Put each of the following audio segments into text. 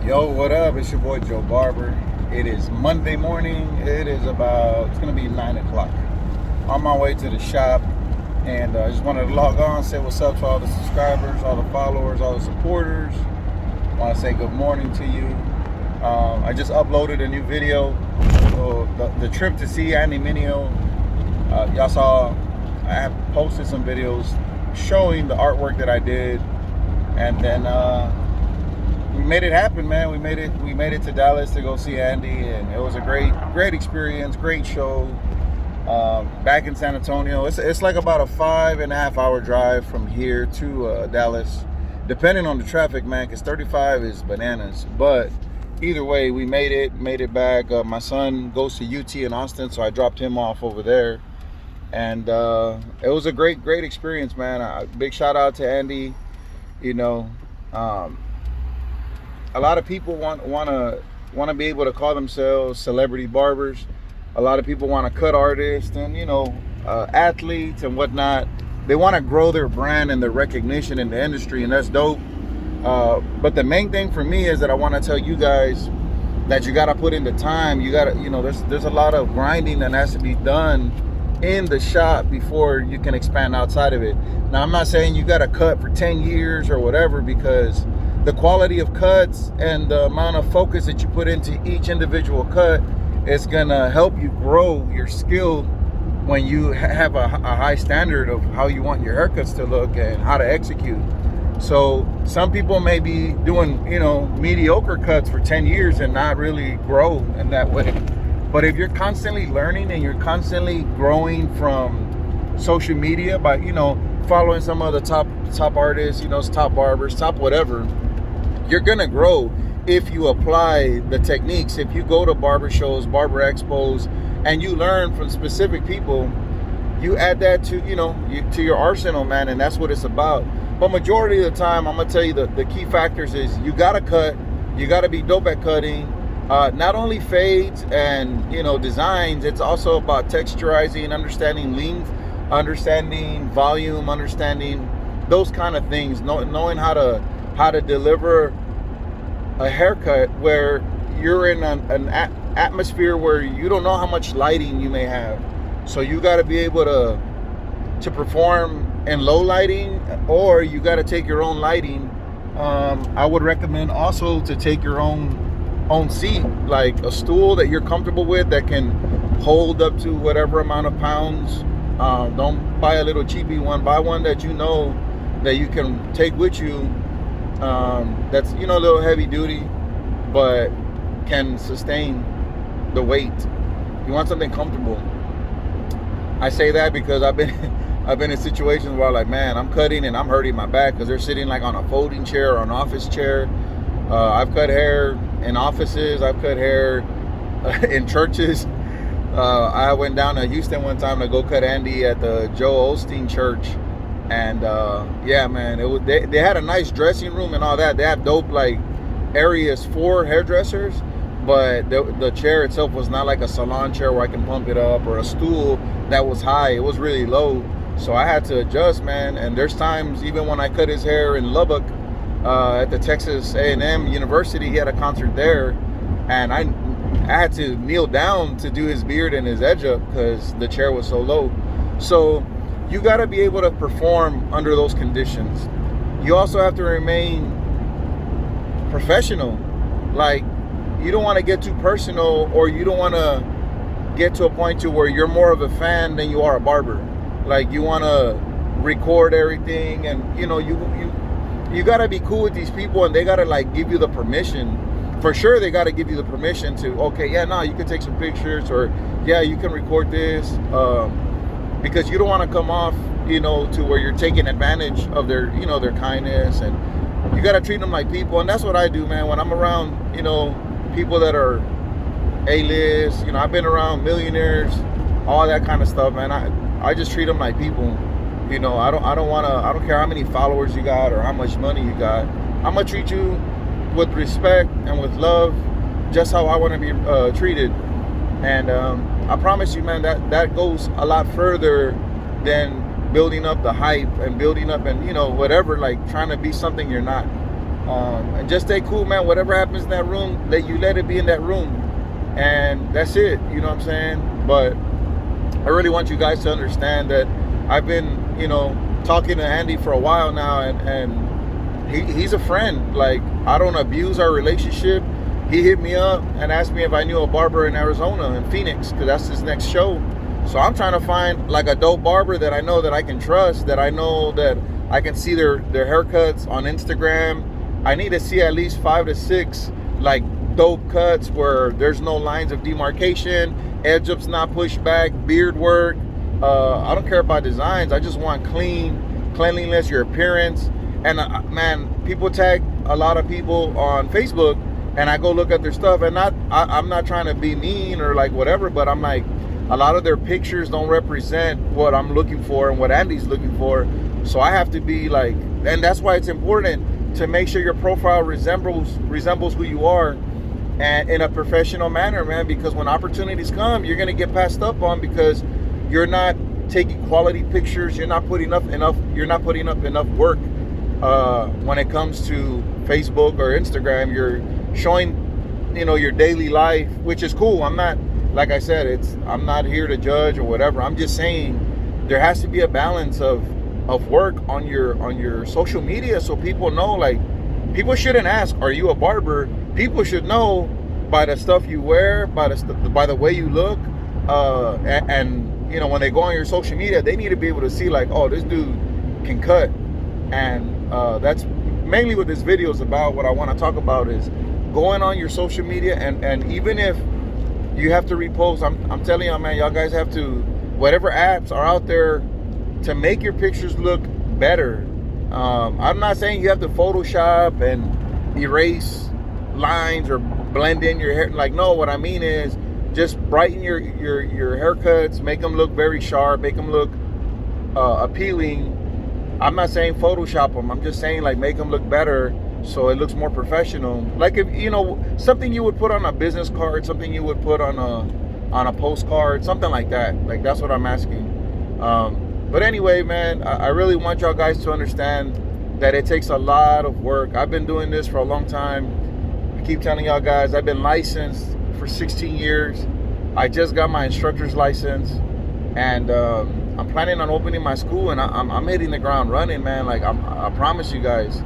Yo, what up? It's your boy Joe Barber. It is Monday morning. It's gonna be 9 o'clock. On my way to the shop, and I just wanted to log on, say what's up to all the subscribers, all the followers, all the supporters. I want to say good morning to you. I just uploaded a new video. So the trip to see Andy Mineo, y'all saw, I have posted some videos showing the artwork that I did, and then we made it happen, man. We made it to Dallas to go see Andy, and it was a great experience, great show. Back in San Antonio, it's like about a 5.5 hour drive from here to Dallas, depending on the traffic, man, because 35 is bananas. But either way, we made it back. My son goes to UT in Austin, so I dropped him off over there, and it was a great experience, man. Big shout out to Andy. You know, a lot of people want to be able to call themselves celebrity barbers. A lot of people want to cut artists and athletes and whatnot. They want to grow their brand and their recognition in the industry, and that's dope. But the main thing for me is that I want to tell you guys that you got to put in the time. You got to, there's a lot of grinding that has to be done in the shop before you can expand outside of it. Now, I'm not saying you got to cut for 10 years or whatever, because the quality of cuts and the amount of focus that you put into each individual cut is gonna help you grow your skill when you have a high standard of how you want your haircuts to look and how to execute. So some people may be doing, mediocre cuts for 10 years and not really grow in that way. But if you're constantly learning and you're constantly growing from social media by, following some of the top artists, top barbers, top whatever, you're gonna grow if you apply the techniques. If you go to barber shows, barber expos, and you learn from specific people, you add that to to your arsenal, man, and that's what it's about. But majority of the time, I'm gonna tell you the key factors is you gotta cut, you gotta be dope at cutting. Not only fades and designs, it's also about texturizing, understanding length, understanding volume, understanding those kind of things, knowing how to deliver a haircut where you're in an atmosphere where you don't know how much lighting you may have. So you got to be able to perform in low lighting, or you got to take your own lighting. I would recommend also to take your own seat, like a stool that you're comfortable with that can hold up to whatever amount of pounds. Don't buy a little cheapy one. Buy one that that you can take with you. That's a little heavy duty, but can sustain the weight. You want something comfortable. I say that because I've been in situations where, like, man, I'm cutting and I'm hurting my back because they're sitting like on a folding chair or an office chair. I've cut hair in offices. I've cut hair in churches. I went down to Houston one time to go cut Andy at the Joel Osteen church. And yeah, man, they had a nice dressing room and all that. They have dope like areas for hairdressers, but the chair itself was not like a salon chair where I can pump it up, or a stool that was high. It was really low, so I had to adjust, man. And there's times, even when I cut his hair in Lubbock at the Texas A&M University, he had a concert there, and I had to kneel down to do his beard and his edge up because the chair was so low. So you got to be able to perform under those conditions. You also have to remain professional. Like, you don't want to get too personal, or you don't want to get to a point to where you're more of a fan than you are a barber. Like, you want to record everything, and you got to be cool with these people, and they got to like give you the permission. For sure, they got to give you the permission to, okay, yeah, no, you can take some pictures, or yeah, you can record this. Because you don't want to come off, to where you're taking advantage of their, their kindness, and you got to treat them like people. And that's what I do, man. When I'm around, people that are A-list, I've been around millionaires, all that kind of stuff, man. I just treat them like people. I don't care how many followers you got or how much money you got. I'm gonna treat you with respect and with love, just how I want to be treated. And I promise you, man, that goes a lot further than building up the hype and building up and whatever, like trying to be something you're not. And just stay cool, man. Whatever happens in that room, let it be in that room, and that's it. You know what I'm saying? But I really want you guys to understand that I've been, talking to Andy for a while now, and he's a friend. Like, I don't abuse our relationship. He hit me up and asked me if I knew a barber in Arizona, in Phoenix, because that's his next show. So I'm trying to find like a dope barber that I know that I can trust, that I know that I can see their haircuts on Instagram. I need to see at least 5 to 6 like dope cuts where there's no lines of demarcation, edge ups not pushed back, beard work. I don't care about designs. I just want cleanliness, your appearance. And man, people tag a lot of people on Facebook, and I go look at their stuff, and I'm not trying to be mean or like whatever, but I'm like, a lot of their pictures don't represent what I'm looking for and what Andy's looking for. So I have to be like, and that's why it's important to make sure your profile resembles who you are, and in a professional manner, man, because when opportunities come, you're going to get passed up on because you're not taking quality pictures. You're not putting up enough work when it comes to Facebook or Instagram. You're showing, your daily life, which is cool. I'm not, like I said, I'm not here to judge or whatever. I'm just saying there has to be a balance of work on your social media, so people know. Like, people shouldn't ask, are you a barber? People should know by the stuff you wear, by the way you look, and when they go on your social media, they need to be able to see like, oh, this dude can cut. And that's mainly what this video is about. What I want to talk about is going on your social media, and even if you have to repost, I'm telling you, man, y'all guys have to, whatever apps are out there to make your pictures look better. I'm not saying you have to Photoshop and erase lines or blend in your hair. Like, no, what I mean is just brighten your haircuts, make them look very sharp, make them look appealing. I'm not saying Photoshop them. I'm just saying, like, make them look better so it looks more professional. Like, if something you would put on a business card, something you would put on a postcard, something like that. Like, that's what I'm asking. But anyway, man, I really want y'all guys to understand that it takes a lot of work. I've been doing this for a long time. I keep telling y'all guys, I've been licensed for 16 years. I just got my instructor's license, and I'm planning on opening my school, and I'm hitting the ground running, man. Like, I promise you guys,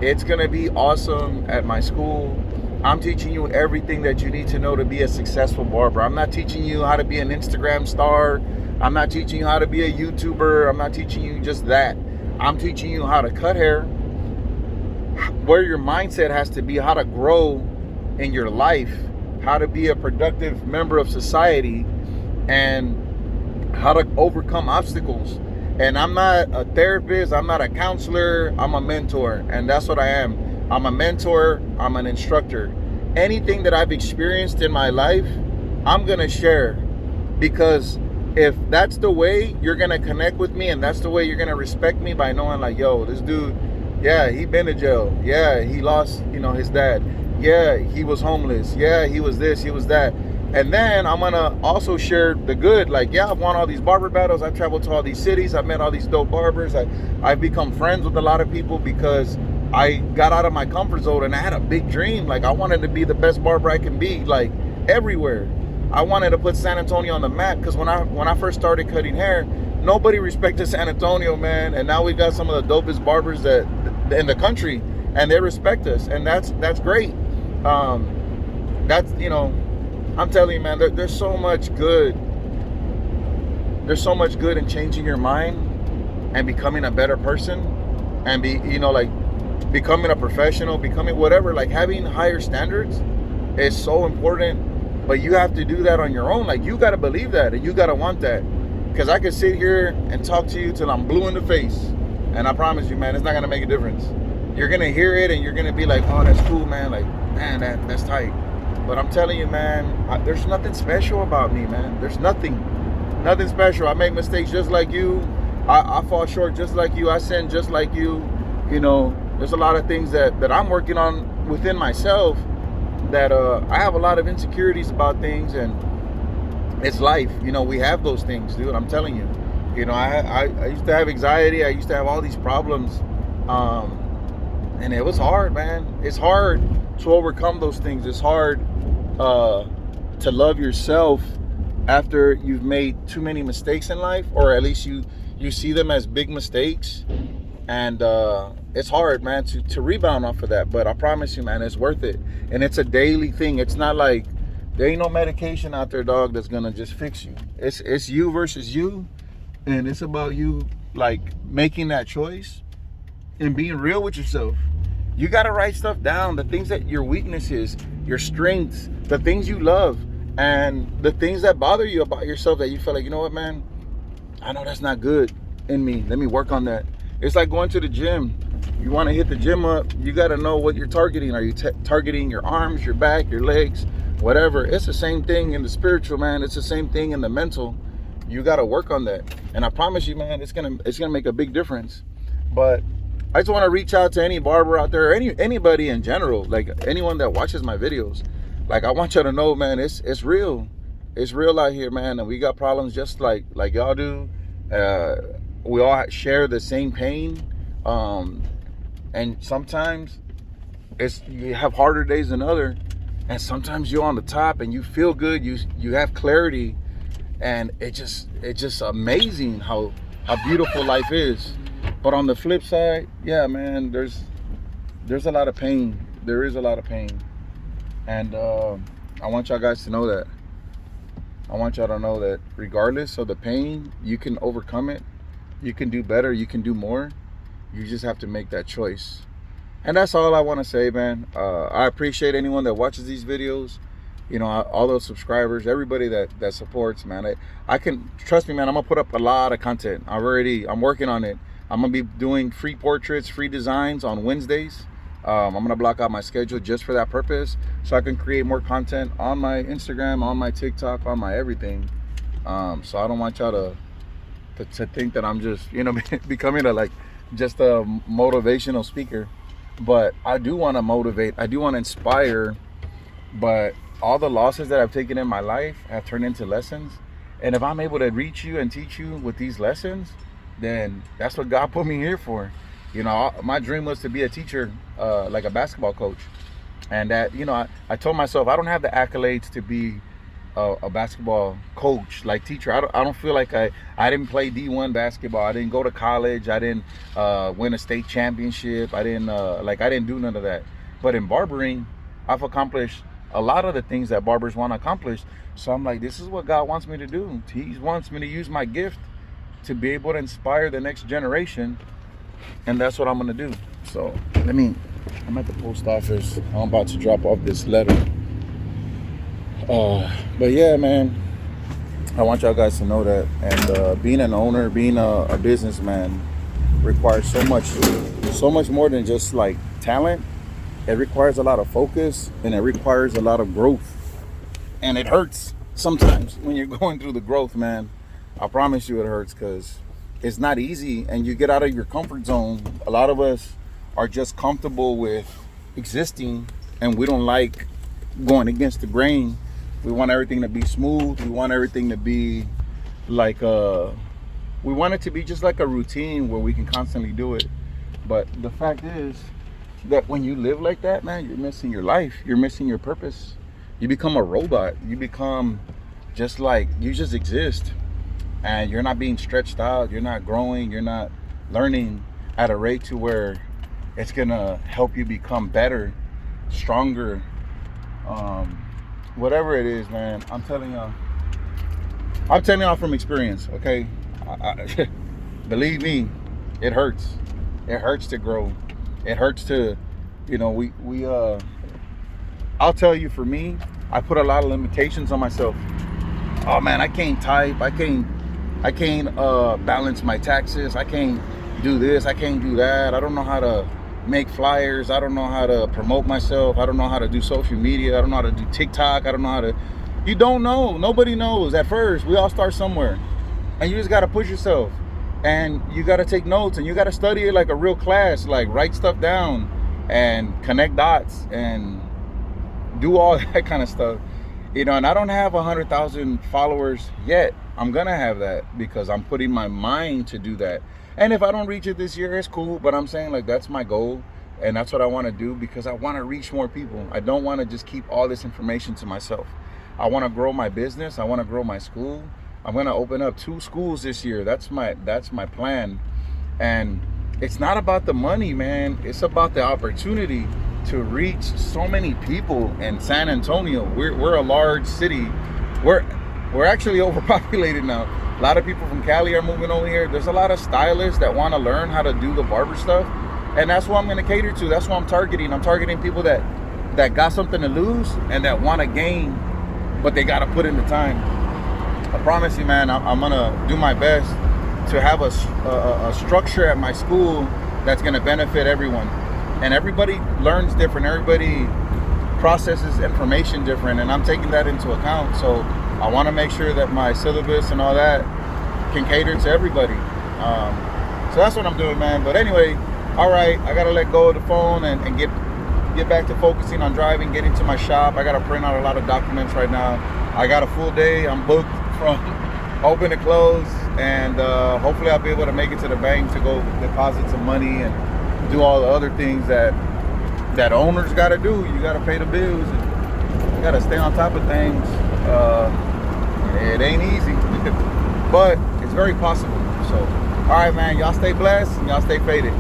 it's gonna be awesome at my school. I'm teaching you everything that you need to know to be a successful barber. I'm not teaching you how to be an Instagram star. I'm not teaching you how to be a YouTuber. I'm not teaching you just that. I'm teaching you how to cut hair, where your mindset has to be, how to grow in your life, how to be a productive member of society, and how to overcome obstacles. And I'm not a therapist, I'm not a counselor, I'm a mentor, and that's what I am. I'm a mentor, I'm an instructor. Anything that I've experienced in my life, I'm gonna share, because if that's the way you're gonna connect with me, and that's the way you're gonna respect me, by knowing like, yo, this dude, yeah, he been to jail, yeah, he lost, his dad, yeah, he was homeless, yeah, he was this, he was that. And then I'm gonna also share the good. Like, yeah, I've won all these barber battles, I've traveled to all these cities, I've met all these dope barbers, I've become friends with a lot of people because I got out of my comfort zone, and I had a big dream. Like, I wanted to be the best barber I can be, like, everywhere. I wanted to put San Antonio on the map, because when I first started cutting hair, nobody respected San Antonio, man. And now we got some of the dopest barbers that in the country, and they respect us, and that's great. That's, I'm telling you, man, there's so much good. There's so much good in changing your mind and becoming a better person, and becoming a professional, becoming whatever. Like, having higher standards is so important. But you have to do that on your own. Like, you got to believe that, and you got to want that. Because I could sit here and talk to you till I'm blue in the face, and I promise you, man, it's not going to make a difference. You're going to hear it, and you're going to be like, oh, that's cool, man. Like, man, that's tight. But I'm telling you, man, there's nothing special about me, man. There's nothing special. I make mistakes just like you. I fall short just like you. I sin just like you. There's a lot of things that I'm working on within myself, that I have a lot of insecurities about things, and it's life. We have those things, dude. I'm telling you. I used to have anxiety. I used to have all these problems. And it was hard, man. It's hard to overcome those things. It's hard to love yourself after you've made too many mistakes in life, or at least you see them as big mistakes. And it's hard, man, to rebound off of that. But I promise you, man, it's worth it. And it's a daily thing. It's not like there ain't no medication out there, dog, that's gonna just fix you. It's you versus you, and it's about you like making that choice and being real with yourself. You gotta write stuff down, the things that your weaknesses, your strengths, the things you love, and the things that bother you about yourself that you feel like, you know what, man, I know that's not good in me. Let me work on that. It's like going to the gym. You want to hit the gym up, you got to know what you're targeting. Are you targeting your arms, your back, your legs, whatever? It's the same thing in the spiritual, man. It's the same thing in the mental. You got to work on that. And I promise you, man, it's gonna make a big difference. But I just want to reach out to any barber out there, anybody in general, like anyone that watches my videos. Like, I want you to know, man, it's real. It's real out here, man. And we got problems just like y'all do. We all share the same pain. And sometimes you have harder days than other. And sometimes you're on the top and you feel good. You have clarity. And it's just amazing how beautiful life is. But on the flip side, yeah, man, there's a lot of pain. There is a lot of pain. And I want y'all guys to know that. I want y'all to know that regardless of the pain, you can overcome it. You can do better. You can do more. You just have to make that choice. And that's all I want to say, man. I appreciate anyone that watches these videos. You know, all those subscribers, everybody that supports, man. I can, trust me, man, I'm going to put up a lot of content. I'm working on it. I'm going to be doing free portraits, free designs on Wednesdays. I'm going to block out my schedule just for that purpose, so I can create more content on my Instagram, on my TikTok, on my everything. So I don't want y'all to think that I'm just, you know, becoming just a motivational speaker. But I do want to motivate. I do want to inspire. But all the losses that I've taken in my life have turned into lessons. And if I'm able to reach you and teach you with these lessons, then that's what God put me here for. You know, my dream was to be a teacher, like a basketball coach. And that, you know, I told myself I don't have the accolades to be a basketball coach, like teacher. I don't feel like I didn't play D1 basketball. I didn't go to college. I didn't win a state championship. I didn't do none of that. But in barbering, I've accomplished a lot of the things that barbers want to accomplish. So I'm like, this is what God wants me to do. He wants me to use my gift to be able to inspire the next generation. And that's what I'm going to do. So I'm at the post office. I'm about to drop off this letter. But yeah, man, I want y'all guys to know that. And being an owner, being a businessman requires so much more than just like talent. It requires a lot of focus, and it requires a lot of growth. And it hurts sometimes when you're going through the growth, man. I promise you it hurts, because it's not easy, and you get out of your comfort zone. A lot of us are just comfortable with existing, and we don't like going against the grain. We want everything to be smooth. We want everything to be like we want it to be just like a routine where we can constantly do it. But the fact is that when you live like that, man, you're missing your life. You're missing your purpose. You become a robot. You become just like, you just exist. And you're not being stretched out. You're not growing. You're not learning at a rate to where it's gonna help you become better, stronger, whatever it is, man. I'm telling y'all from experience, okay? Believe me, it hurts. It hurts to grow. It hurts to, you know, I'll tell you, for me, I put a lot of limitations on myself. Oh man, I can't type. I can't balance my taxes. I can't do this. I can't do that. I don't know how to make flyers. I don't know how to promote myself. I don't know how to do social media. I don't know how to do TikTok. I don't know how to, you don't know. Nobody knows at first. We all start somewhere. And you just got to push yourself. And you got to take notes, and you got to study it like a real class, like write stuff down and connect dots and do all that kind of stuff. You know, and I don't have 100,000 followers yet. I'm gonna have that because I'm putting my mind to do that. And if I don't reach it this year, it's cool. But I'm saying, like, that's my goal. And that's what I want to do, because I want to reach more people. I don't want to just keep all this information to myself. I want to grow my business. I want to grow my school. I'm going to open up 2 schools this year. That's my plan. And it's not about the money, man. It's about the opportunity to reach so many people in San Antonio. We're a large city. We're actually overpopulated now. A lot of people from Cali are moving over here. There's a lot of stylists that want to learn how to do the barber stuff. And that's what I'm going to cater to. That's what I'm targeting. I'm targeting people that got something to lose and that want to gain, but they got to put in the time. I promise you, man, I'm going to do my best to have a structure at my school that's going to benefit everyone. And everybody learns different. Everybody processes information different. And I'm taking that into account. So I want to make sure that my syllabus and all that can cater to everybody. So that's what I'm doing, man. But anyway, all right, I got to let go of the phone and get back to focusing on driving, getting to my shop. I got to print out a lot of documents right now. I got a full day. I'm booked from open to close, and hopefully I'll be able to make it to the bank to go deposit some money and do all the other things that owners got to do. You got to pay the bills, and you got to stay on top of things. It ain't easy, but it's very possible. So, all right, man, y'all stay blessed and y'all stay faded.